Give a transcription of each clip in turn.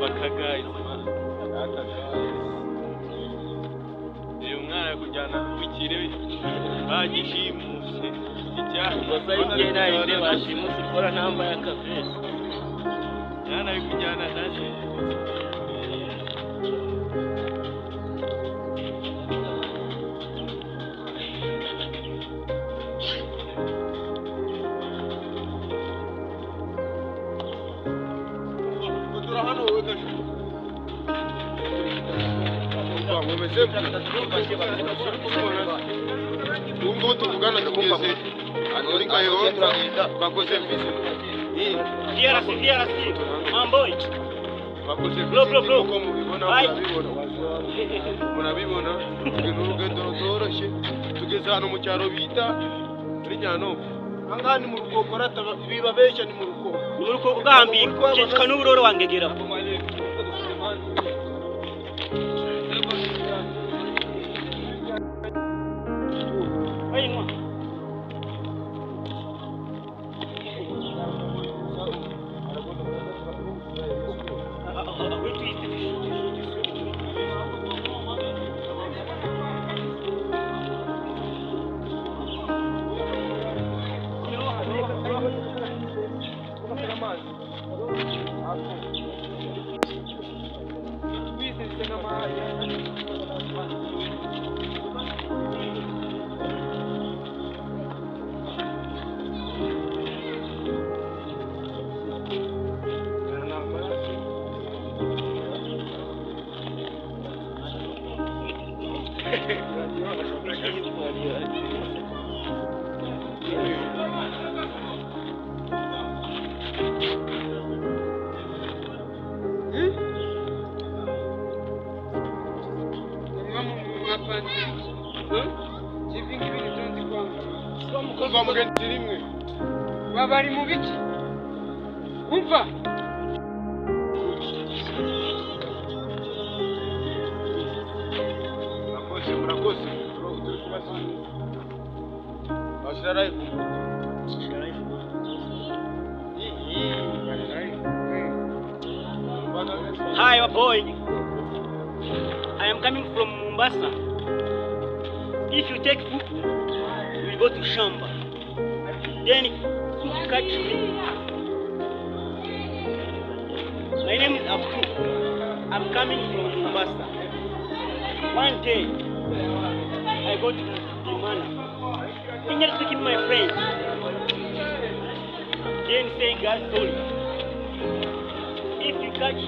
bakagaye iyo mwana kujyana wikire bagishimuse icyaha bazayigiye nayo bashimuse ikora namba ya kavesi yana kujyana naje Ungo tuvugana tugeze anori kayonza bakoze visi DRC mamboy bakoze bro ko mubibona murabibona urugendo rutoroshye tugeze hano mu cyaro bita muri Nyanova angana ni mu rukokora bibabeshya ni mu rukoko bwambi cyitwa n'uburoro wangegera babari mu biki umva murakoze Hi, my boy. I am coming from Mombasa. If you take food, we will go to Shamba. Then food catch me. My name is Abdul. I'm coming from Mombasa. One day, I go to Dimana. I'm just taking my friend. Then say God sorry. If you catch,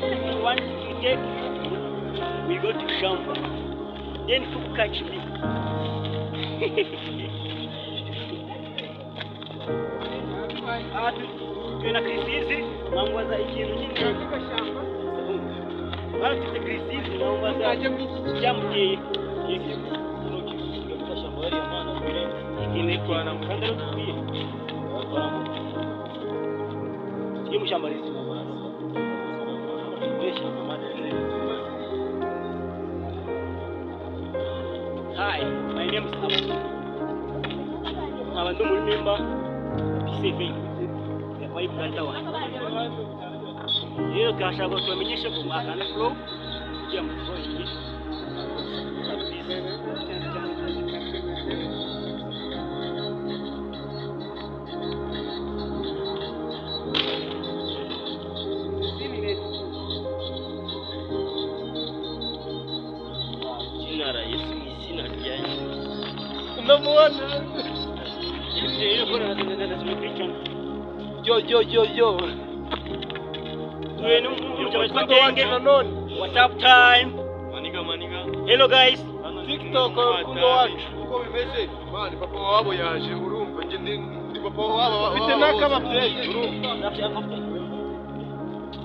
if you want to take, we go to Shamba. Then food catch me. Tuna krisizi mambo za ikintu nyingi katika shamba. Tuna krisizi mambo za jamke. Katika shamba ya maana vile ingine kwa na mkanda tupie. Hiyo shamba hizi mama. Hi, my name is Abu. Abantu muri member CV. Why planta wa? Hiyo kasha kwa kumenyesha kwa makana flow. Kia mfua hii. Jina rais sina kiasi. unamuona Hiyo kuna ndio picha. yo Tuenu mtapatenge What's up time? maniga Hello guys. TikTok kuko wacu uko bimeze mani papa wabo yaje urumva nge ndi papa wabo afite nakababyeyi urumva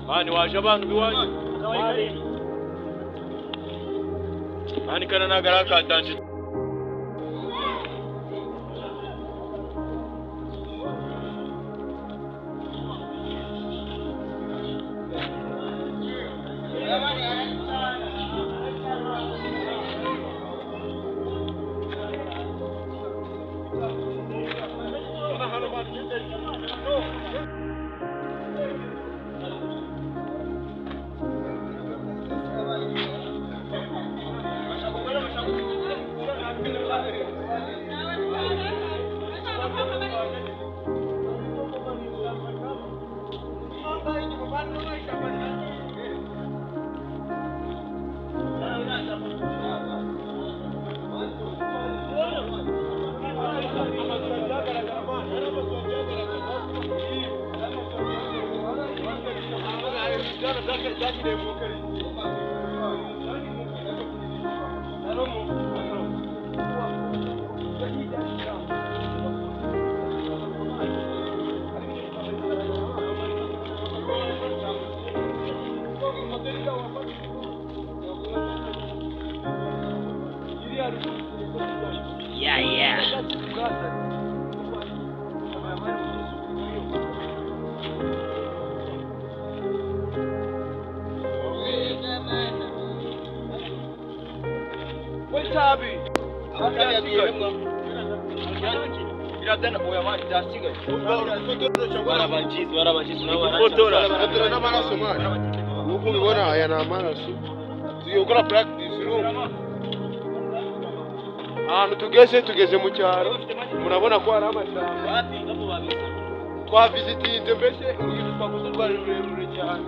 mani waje abantu biwanyu mani kana nagaraka tanje Nuko ubibona aya ni amaraso tugiye gukora practice room ahantu tugeze mu cyaro murabona ko hari amashyamba twavisitinze mbese urugendo twakoze rwari rurerure cyane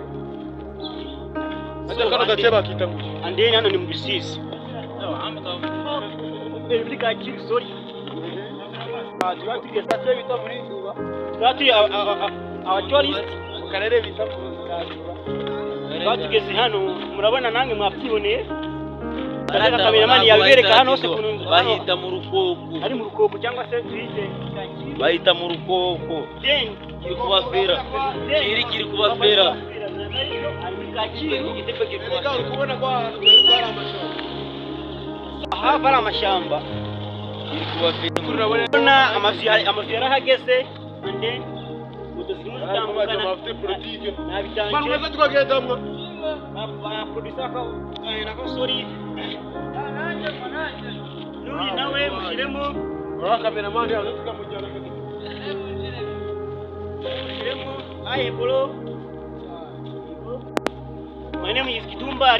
ate kano gace bakita ngo andeni hano ni mu Bisizi muri Kacyiru sorry twatugeze ate bita muri Nduba twati tourist mu karere bita mu batugeze hano murabona nange mwabyiboneye Baraka kameramani yabereka hano hose kununza bahita mu rukoko ari mu rukoko cyangwa se twite bahita mu rukoko kiri kubafera kiri kubafera Kacyiru igitepe kiri kubafera kubona ko ahantu hari amashyamba aha bari amashyamba kiri kubafera urabona amafi yarahageze and then udusimo zitambukana bafite politike nabitanje maze tukagendamwe producer ko nako sorry Nuri nawe mushyiremo kameramani hano tukamujyana mushyiremo aye bro my name is Kitumba